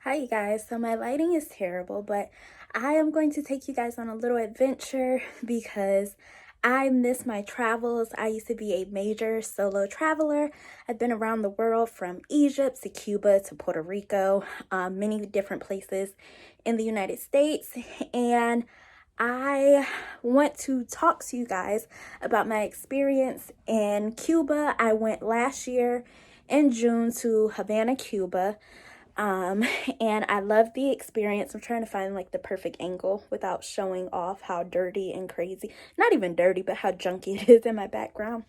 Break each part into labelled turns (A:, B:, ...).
A: Hi, you guys. So my lighting is terrible, but I am going to take you guys on a little adventure because I miss my travels. I used to be a major solo traveler. I've been around the world from Egypt to Cuba to Puerto Rico, many different places in the United States. And I want to talk to you guys about my experience in Cuba. I went last year in June to Havana, Cuba. Um, and I love the experience. I'm trying to find like the perfect angle without showing off how dirty and crazy, not even dirty, but how junky it is in my background.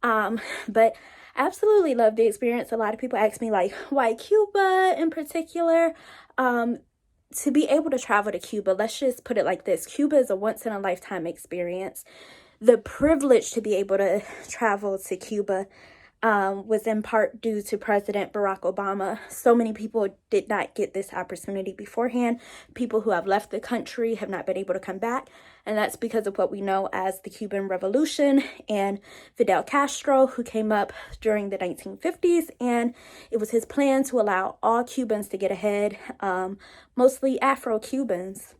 A: But I absolutely love the experience. A lot of people ask me like, why Cuba in particular? To be able to travel to Cuba, let's just put it like this. Cuba is a once in a lifetime experience. The privilege to be able to travel to Cuba was in part due to President Barack Obama. So many people did not get this opportunity beforehand. People who have left the country have not been able to come back. And that's because of what we know as the Cuban Revolution and Fidel Castro, who came up during the 1950s. And it was his plan to allow all Cubans to get ahead, mostly Afro Cubans,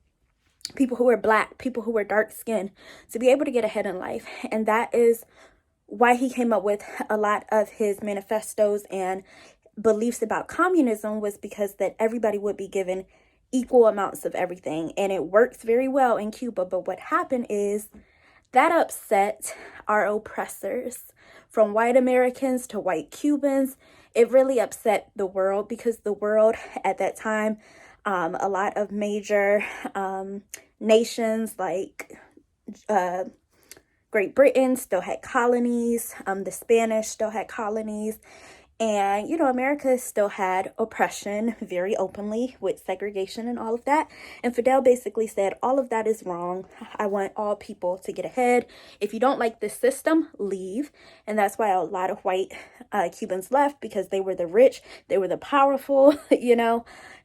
A: people who were Black, people who were dark skinned, to be able to get ahead in life. And that is why he came up with a lot of his manifestos and beliefs about communism, was because that everybody would be given equal amounts of everything. And it works very well in Cuba. But what happened is that upset our oppressors, from white Americans to white Cubans. It really upset the world because the world at that time, a lot of major nations like Great Britain still had colonies. The Spanish still had colonies. And, America still had oppression very openly with segregation and all of that. And Fidel basically said, all of that is wrong. I want all people to get ahead. If you don't like this system, leave. And that's why a lot of white Cubans left, because they were the rich, they were the powerful,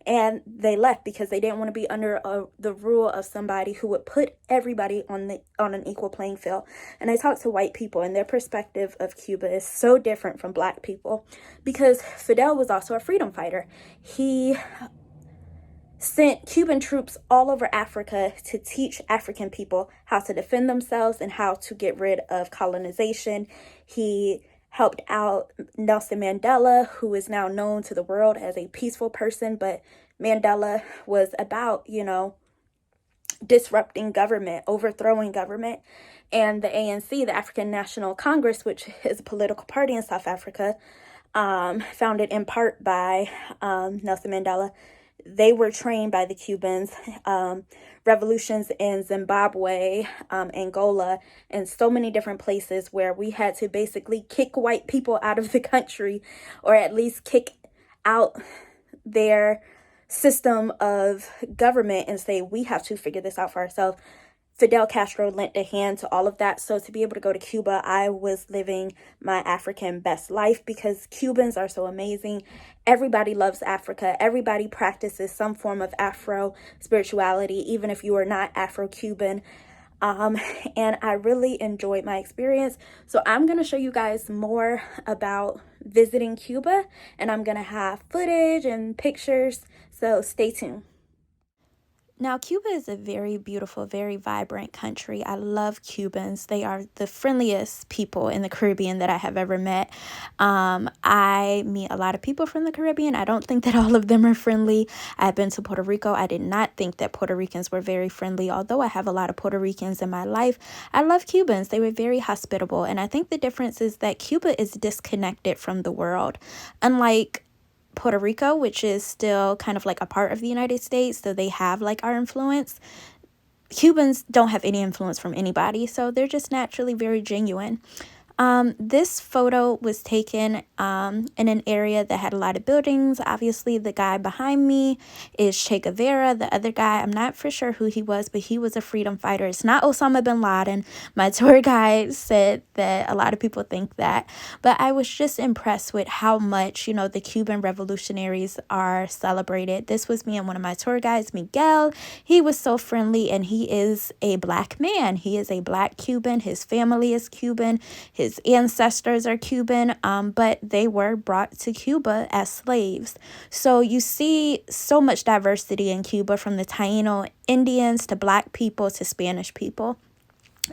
A: and they left because they didn't want to be under the rule of somebody who would put everybody on an equal playing field. And I talked to white people, and their perspective of Cuba is so different from Black people, because Fidel was also a freedom fighter. He sent Cuban troops all over Africa to teach African people how to defend themselves and how to get rid of colonization. He helped out Nelson Mandela, who is now known to the world as a peaceful person, but Mandela was about, disrupting government, overthrowing government. And the ANC, the African National Congress, which is a political party in South Africa, founded in part by Nelson Mandela, they were trained by the Cubans. Revolutions in Zimbabwe, Angola, and so many different places where we had to basically kick white people out of the country, or at least kick out their system of government and say, we have to figure this out for ourselves. Fidel Castro lent a hand to all of that. So to be able to go to Cuba, I was living my African best life, because Cubans are so amazing. Everybody loves Africa. Everybody practices some form of Afro spirituality, even if you are not Afro-Cuban. And I really enjoyed my experience. So I'm going to show you guys more about visiting Cuba, and I'm going to have footage and pictures. So stay tuned. Now, Cuba is a very beautiful, very vibrant country. I love Cubans. They are the friendliest people in the Caribbean that I have ever met. I meet a lot of people from the Caribbean. I don't think that all of them are friendly. I've been to Puerto Rico. I did not think that Puerto Ricans were very friendly. Although I have a lot of Puerto Ricans in my life, I love Cubans. They were very hospitable. And I think the difference is that Cuba is disconnected from the world. Unlike Puerto Rico, which is still kind of like a part of the United States, so they have like our influence. Cubans don't have any influence from anybody, so they're just naturally very genuine. This photo was taken in an area that had a lot of buildings. Obviously, the guy behind me is Che Guevara. The other guy, I'm not for sure who he was, but he was a freedom fighter. It's not Osama bin Laden. My tour guide said that a lot of people think that. But I was just impressed with how much, the Cuban revolutionaries are celebrated. This was me and one of my tour guides, Miguel. He was so friendly, and he is a Black man. He is a Black Cuban. His family is Cuban. His his ancestors are Cuban, but they were brought to Cuba as slaves. So you see so much diversity in Cuba, from the Taino Indians to Black people to Spanish people.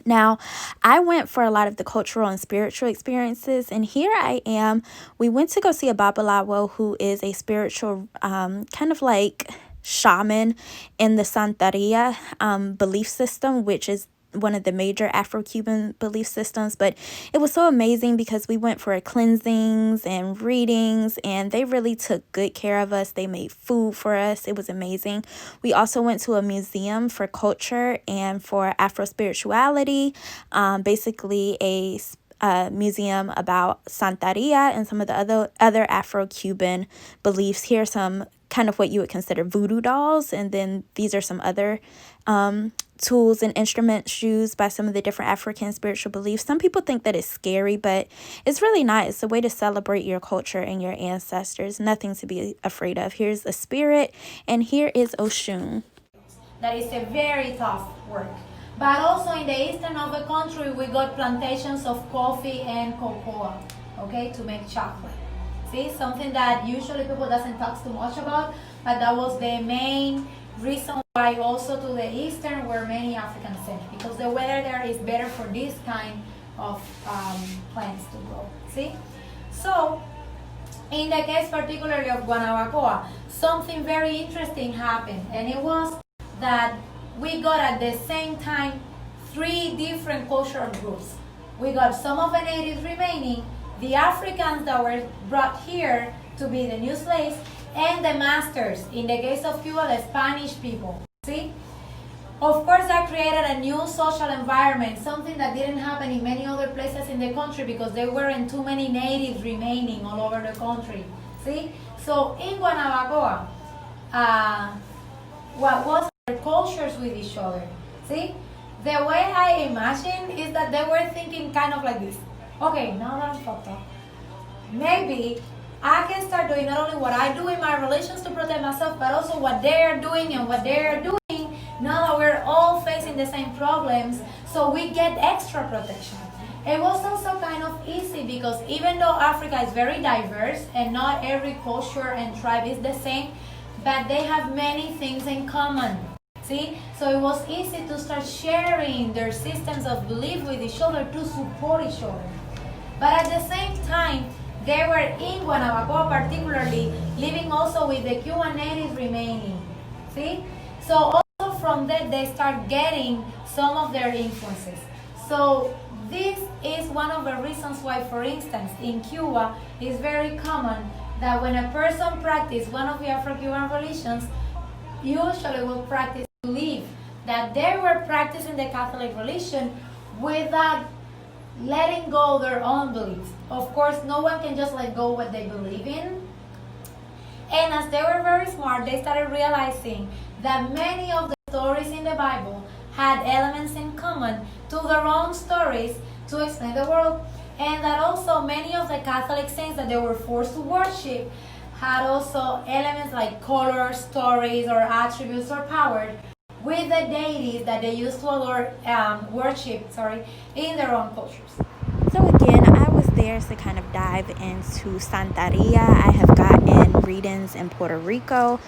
A: Now, I went for a lot of the cultural and spiritual experiences, and here I am. We went to go see a Babalawo, who is a spiritual kind of like shaman in the Santeria belief system, which is one of the major Afro Cuban belief systems. But it was so amazing because we went for cleansings and readings, and they really took good care of us. They made food for us. It was amazing. We also went to a museum for culture and for Afro spirituality, basically a museum about Santeria and some of the other Afro Cuban beliefs. Here are some kind of what you would consider voodoo dolls, and then these are some other tools and instruments used by some of the different African spiritual beliefs. Some people think that it's scary, but it's really not. It's a way to celebrate your culture and your ancestors. Nothing to be afraid of. Here's a spirit, and here is Oshun.
B: That is a very tough work. But also in the eastern of the country, we got plantations of coffee and cocoa, okay, to make chocolate. See, something that usually people doesn't talk too much about, but that was the main reason why also to the eastern were many Africans sent, because the weather there is better for this kind of plants to grow. See, so in the case particularly of Guanabacoa, something very interesting happened, and it was that we got at the same time 3 different cultural groups. We got some of the natives remaining, the Africans that were brought here to be the new slaves, and the masters, in the case of Cuba, the Spanish people. See? Of course, that created a new social environment, something that didn't happen in many other places in the country because there weren't too many natives remaining all over the country. See? So in Guanabacoa, what was their cultures with each other? See? The way I imagine is that they were thinking kind of like this. Okay, now that I'm fucked up, maybe I can start doing not only what I do in my relations to protect myself, but also what they're doing and what they're doing now that we're all facing the same problems, so we get extra protection. It was also kind of easy because even though Africa is very diverse and not every culture and tribe is the same, but they have many things in common. See? So it was easy to start sharing their systems of belief with each other to support each other. But at the same time, they were in Guanabacoa particularly, living also with the Cuban natives remaining. See? So also from that, they start getting some of their influences. So this is one of the reasons why, for instance, in Cuba, it's very common that when a person practices one of the Afro-Cuban religions, usually will practice belief that they were practicing the Catholic religion without letting go of their own beliefs. Of course, no one can just let go what they believe in. And as they were very smart, they started realizing that many of the stories in the Bible had elements in common to their own stories to explain the world. And that also many of the Catholic saints that they were forced to worship had also elements like colors, stories, or attributes or power with the deities that they used to adore, worship in their own cultures.
A: So again, I was there to kind of dive into Santeria. I have gotten readings in Puerto Rico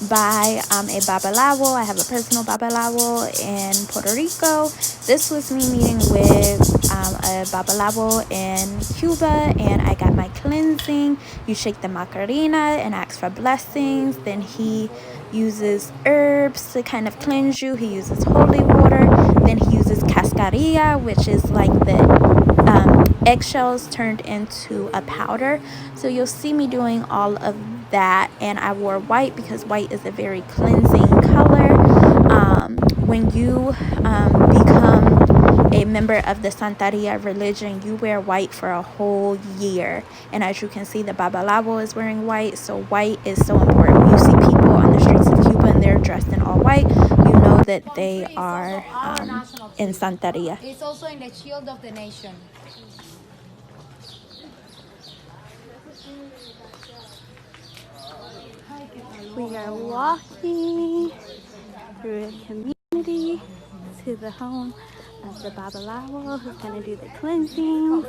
A: by a Babalawo. I have a personal Babalawo in Puerto Rico. This was me meeting with a Babalawo in Cuba, and I got my cleansing. You shake the Macarena and ask for blessings. Then he uses herbs to kind of cleanse you. He uses holy water. Then he uses cascarilla, which is like the eggshells turned into a powder. So you'll see me doing all of that, and I wore white because white is a very cleansing color. When you become a member of the Santeria religion, you wear white for a whole year, and as you can see, the Babalawo is wearing white, so white is so important. When you see people on the streets of Cuba and they're dressed in all white, you know that they are in Santeria.
B: It's also in the shield of the nation.
A: We are walking through a community to the home of the Babalawo who's going to do the cleansing.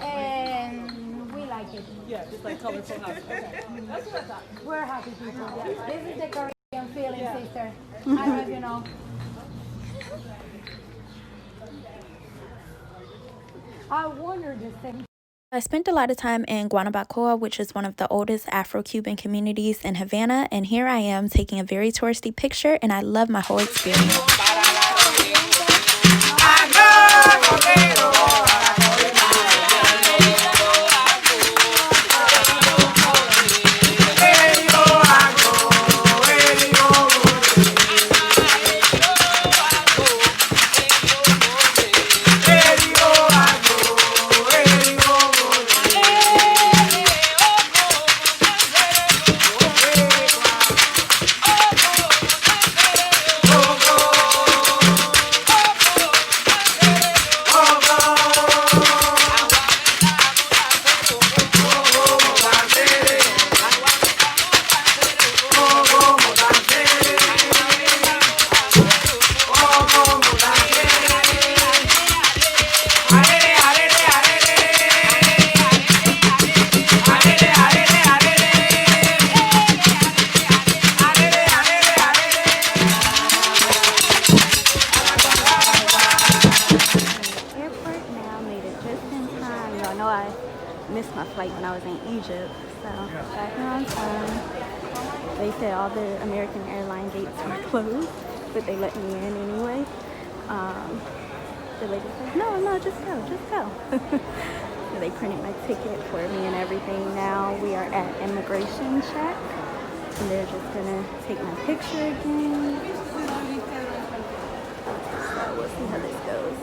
B: And we like it.
C: Yeah, just like colorful house. Okay. That's what I thought.
B: We're happy people. This is the Korean feeling, sister. I don't know if you know. I wonder the same.
A: I spent a lot of time in Guanabacoa, which is one of the oldest Afro Cuban communities in Havana, and here I am taking a very touristy picture, and I love my whole experience. Missed my flight when I was in Egypt, so back here on time. They said all the American airline gates were closed, but they let me in anyway. The lady said, no, just go. So they printed my ticket for me and everything. Now we are at immigration check, and they're just gonna take my picture again. So we'll see how this goes.